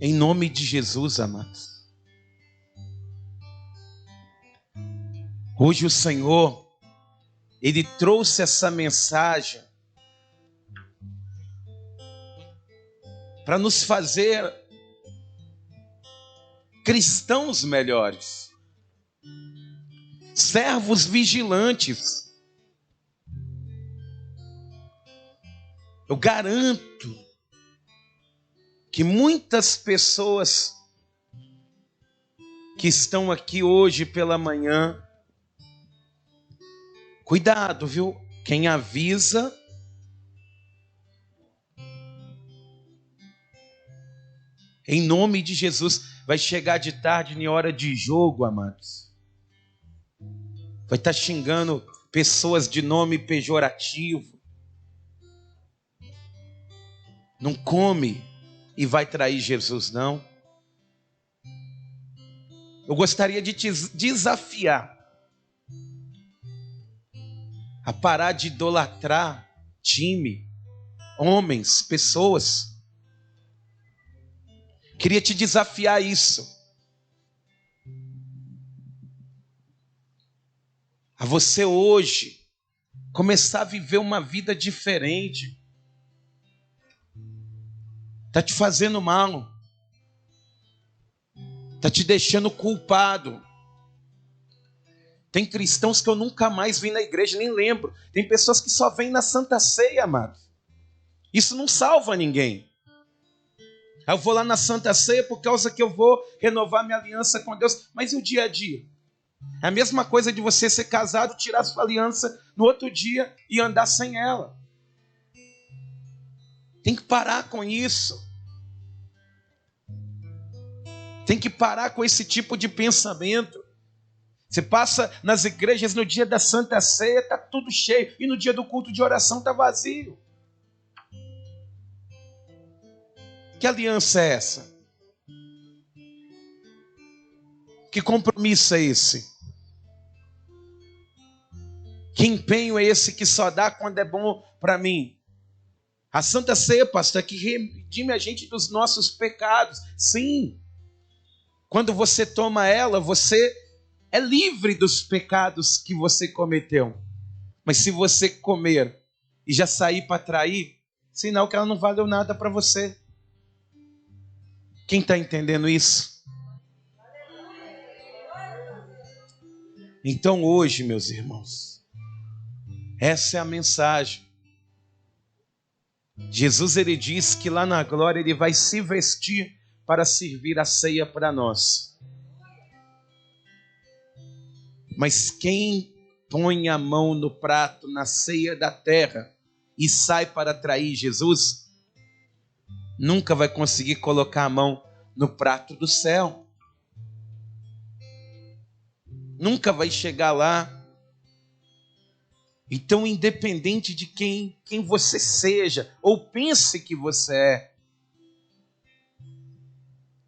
Speaker 1: Em nome de Jesus, amados. Hoje o Senhor, Ele trouxe essa mensagem para nos fazer cristãos melhores, servos vigilantes. Eu garanto que muitas pessoas que estão aqui hoje pela manhã, cuidado, viu? Quem avisa em nome de Jesus, vai chegar de tarde em hora de jogo, amados. Vai estar xingando pessoas de nome pejorativo. Não come e vai trair Jesus, não. Eu gostaria de te desafiar a parar de idolatrar time, homens, pessoas. Queria te desafiar a isso. A você hoje começar a viver uma vida diferente. Está te fazendo mal. Está te deixando culpado. Tem cristãos que eu nunca mais vi na igreja, nem lembro. Tem pessoas que só vêm na Santa Ceia, amado. Isso não salva ninguém. Eu vou lá na Santa Ceia por causa que eu vou renovar minha aliança com Deus. Mas e o dia a dia? É a mesma coisa de você ser casado, tirar sua aliança no outro dia e andar sem ela. Tem que parar com isso. Tem que parar com esse tipo de pensamento. Você passa nas igrejas no dia da Santa Ceia, está tudo cheio. E no dia do culto de oração está vazio. Que aliança é essa? Que compromisso é esse? Que empenho é esse que só dá quando é bom para mim? A Santa Ceia, pastor, é que redime a gente dos nossos pecados. Sim. Quando você toma ela, você é livre dos pecados que você cometeu. Mas se você comer e já sair para trair, sinal que ela não valeu nada para você. Quem está entendendo isso? Então hoje, meus irmãos, essa é a mensagem. Jesus, ele diz que lá na glória ele vai se vestir para servir a ceia para nós. Mas quem põe a mão no prato na ceia da terra e sai para trair Jesus, nunca vai conseguir colocar a mão no prato do céu. Nunca vai chegar lá. Então, independente de quem você seja, ou pense que você é,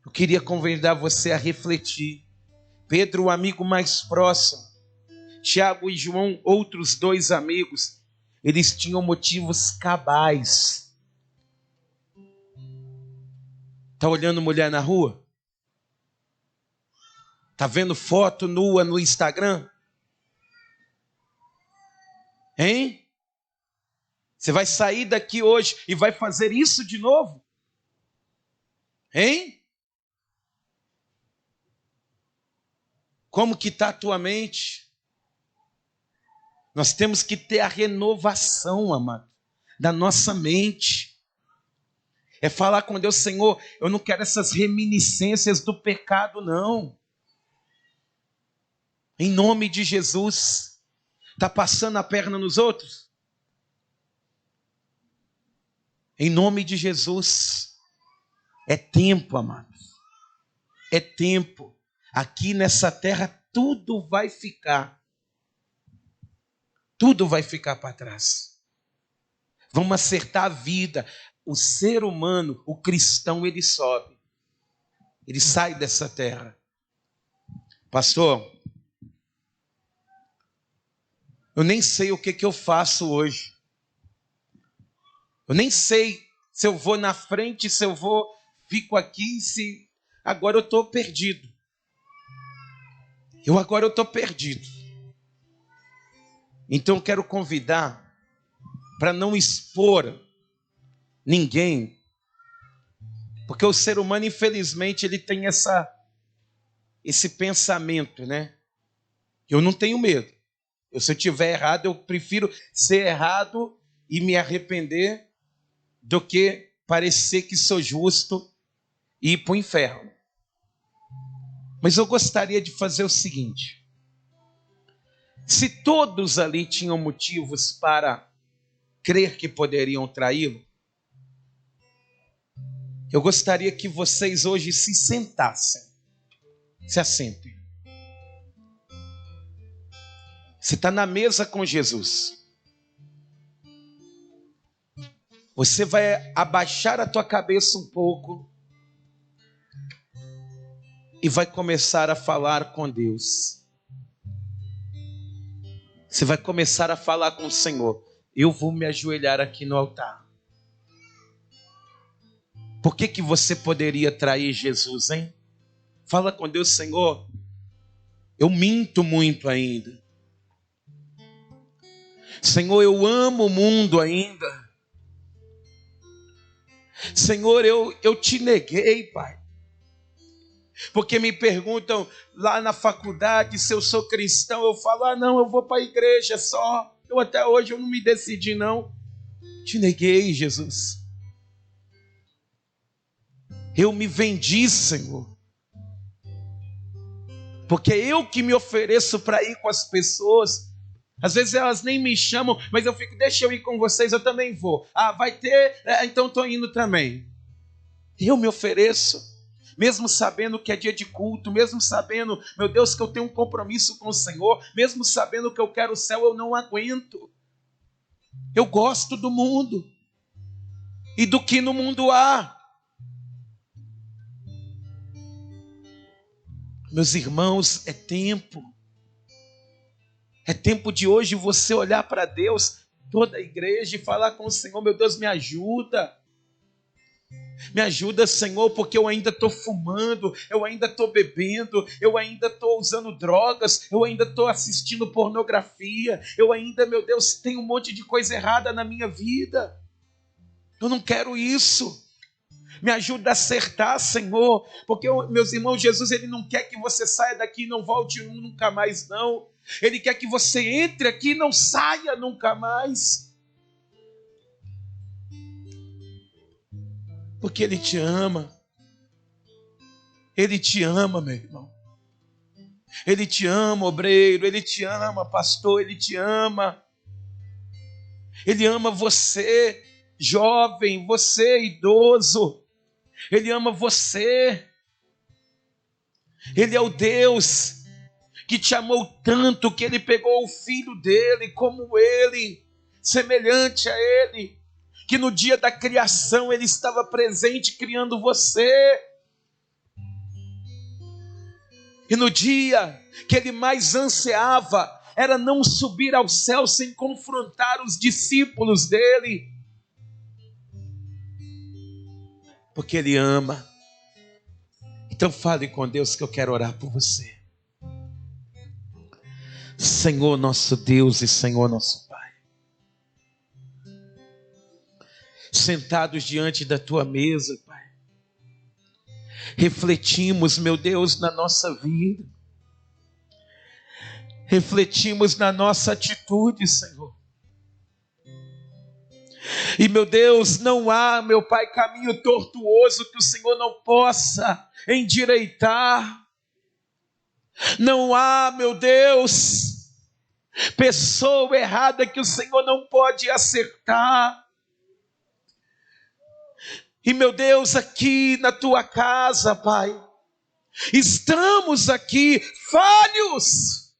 Speaker 1: eu queria convidar você a refletir. Pedro, o amigo mais próximo, Tiago e João, outros 2 amigos, eles tinham motivos cabais. Está olhando mulher na rua? Está vendo foto nua no Instagram? Hein? Você vai sair daqui hoje e vai fazer isso de novo? Hein? Como que está a tua mente? Nós temos que ter a renovação, amado, da nossa mente. É falar com Deus, Senhor, eu não quero essas reminiscências do pecado, não. Em nome de Jesus. Está passando a perna nos outros? Em nome de Jesus. É tempo, amados. É tempo. Aqui nessa terra tudo vai ficar. Tudo vai ficar para trás. Vamos acertar a vida. O ser humano, o cristão, ele sobe. Ele sai dessa terra. Pastor, eu nem sei o que eu faço hoje. Eu nem sei se eu vou na frente, se eu fico aqui, se agora eu estou perdido. Agora eu estou perdido. Então eu quero convidar para não expor ninguém, porque o ser humano, infelizmente, ele tem esse pensamento, né? Eu não tenho medo. Se eu estiver errado, eu prefiro ser errado e me arrepender do que parecer que sou justo e ir para o inferno. Mas eu gostaria de fazer o seguinte: se todos ali tinham motivos para crer que poderiam traí-lo, eu gostaria que vocês hoje se sentassem. Se assentem. Você está na mesa com Jesus. Você vai abaixar a tua cabeça um pouco e vai começar a falar com Deus. Você vai começar a falar com o Senhor. Eu vou me ajoelhar aqui no altar. Por que você poderia trair Jesus, hein? Fala com Deus, Senhor. Eu minto muito ainda. Senhor, eu amo o mundo ainda. Senhor, eu te neguei, Pai. Porque me perguntam lá na faculdade se eu sou cristão. Eu falo, não, eu vou para a igreja só. Até hoje eu não me decidi, não. Te neguei, Jesus. Eu me vendi, Senhor. Porque eu que me ofereço para ir com as pessoas. Às vezes elas nem me chamam, mas eu fico, deixa eu ir com vocês, eu também vou. Vai ter? Então estou indo também. Eu me ofereço, mesmo sabendo que é dia de culto, mesmo sabendo, meu Deus, que eu tenho um compromisso com o Senhor, mesmo sabendo que eu quero o céu, eu não aguento. Eu gosto do mundo e do que no mundo há. Meus irmãos, é tempo. É tempo de hoje você olhar para Deus, toda a igreja, e falar com o Senhor, meu Deus, me ajuda. Me ajuda, Senhor, porque eu ainda estou fumando, eu ainda estou bebendo, eu ainda estou usando drogas, eu ainda estou assistindo pornografia, eu ainda, meu Deus, tenho um monte de coisa errada na minha vida. Eu não quero isso. Me ajuda a acertar, Senhor, porque, meus irmãos, Jesus, Ele não quer que você saia daqui e não volte nunca mais, não. Ele quer que você entre aqui e não saia nunca mais. Porque Ele te ama. Ele te ama, meu irmão. Ele te ama, obreiro, Ele te ama, pastor, Ele te ama. Ele ama você, jovem, você, idoso. Ele ama você. Ele é o Deus que te amou tanto que Ele pegou o filho dele como Ele, semelhante a Ele, que no dia da criação Ele estava presente criando você. E no dia que Ele mais ansiava era não subir ao céu sem confrontar os discípulos dele. Porque Ele ama. Então fale com Deus que eu quero orar por você. Senhor nosso Deus e Senhor nosso Pai, sentados diante da Tua mesa, Pai, refletimos, meu Deus, na nossa vida, refletimos na nossa atitude, Senhor. E, meu Deus, não há, meu Pai, caminho tortuoso que o Senhor não possa endireitar. Não há, meu Deus, pessoa errada que o Senhor não pode acertar. E, meu Deus, aqui na Tua casa, Pai, estamos aqui falhos,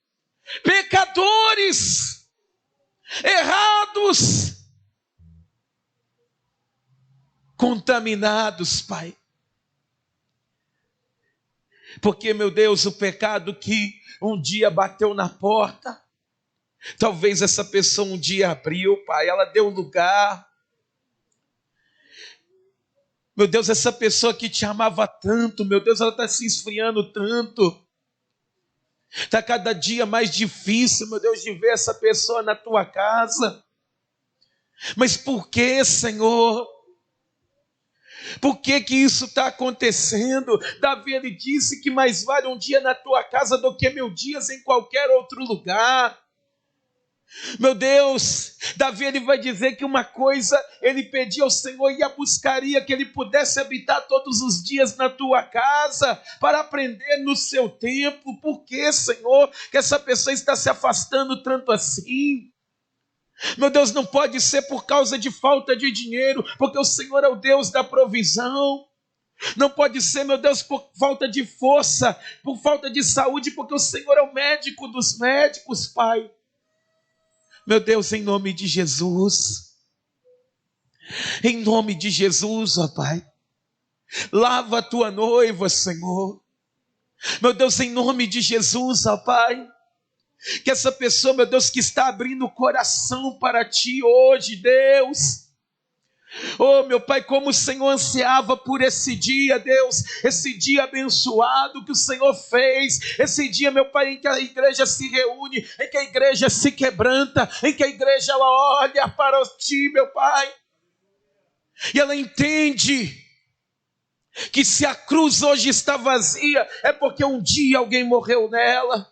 Speaker 1: pecadores, errados, contaminados, Pai. Porque, meu Deus, o pecado que um dia bateu na porta, talvez essa pessoa um dia abriu, Pai, ela deu lugar. Meu Deus, essa pessoa que te amava tanto, meu Deus, ela está se esfriando tanto. Está cada dia mais difícil, meu Deus, de ver essa pessoa na Tua casa. Mas por que, Senhor? Por que que isso está acontecendo? Davi, ele disse que mais vale um dia na Tua casa do que 1000 dias em qualquer outro lugar. Meu Deus, Davi, ele vai dizer que uma coisa ele pedia ao Senhor e a buscaria, que ele pudesse habitar todos os dias na Tua casa, para aprender no Seu templo. Por que, Senhor, que essa pessoa está se afastando tanto assim? Meu Deus, não pode ser por causa de falta de dinheiro, porque o Senhor é o Deus da provisão. Não pode ser, meu Deus, por falta de força, por falta de saúde, porque o Senhor é o médico dos médicos, Pai. Meu Deus, em nome de Jesus, ó Pai, lava a Tua noiva, Senhor. Meu Deus, em nome de Jesus, ó Pai, que essa pessoa, meu Deus, que está abrindo o coração para Ti hoje, Deus. Oh, meu Pai, como o Senhor ansiava por esse dia, Deus, esse dia abençoado que o Senhor fez, esse dia, meu Pai, em que a igreja se reúne, em que a igreja se quebranta, em que a igreja ela olha para Ti, meu Pai, e ela entende que se a cruz hoje está vazia, é porque um dia alguém morreu nela.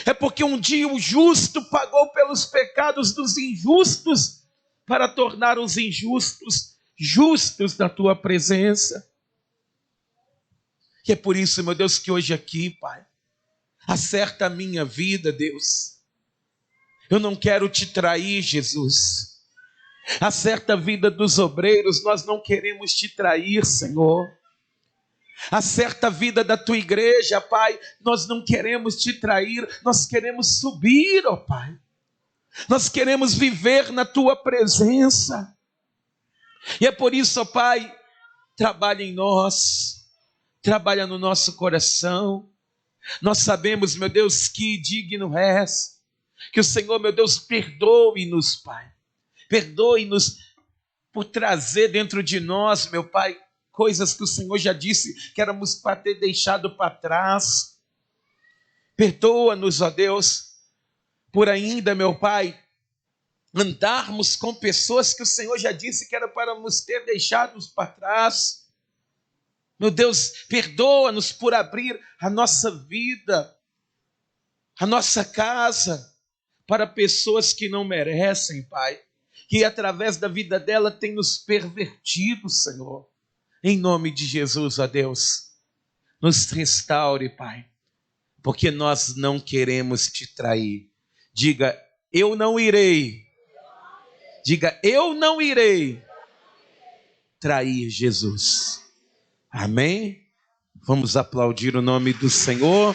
Speaker 1: É porque um dia o justo pagou pelos pecados dos injustos para tornar os injustos justos na Tua presença. E é por isso, meu Deus, que hoje aqui, Pai, acerta a minha vida, Deus. Eu não quero Te trair, Jesus. Acerta a vida dos obreiros, nós não queremos Te trair, Senhor. Acerta a vida da Tua igreja, Pai, nós não queremos Te trair, nós queremos subir, ó Pai. Nós queremos viver na Tua presença. E é por isso, ó Pai, trabalha em nós, trabalha no nosso coração. Nós sabemos, meu Deus, que digno és, que o Senhor, meu Deus, perdoe-nos, Pai. Perdoe-nos por trazer dentro de nós, meu Pai, coisas que o Senhor já disse que éramos para ter deixado para trás. Perdoa-nos, ó Deus, por ainda, meu Pai, andarmos com pessoas que o Senhor já disse que era para nos ter deixados para trás. Meu Deus, perdoa-nos por abrir a nossa vida, a nossa casa, para pessoas que não merecem, Pai, que através da vida dela tem nos pervertido, Senhor. Em nome de Jesus, ó Deus, nos restaure, Pai. porque nós não queremos te trair. Diga, eu não irei. Diga, eu não irei trair Jesus. Amém? Vamos aplaudir o nome do Senhor.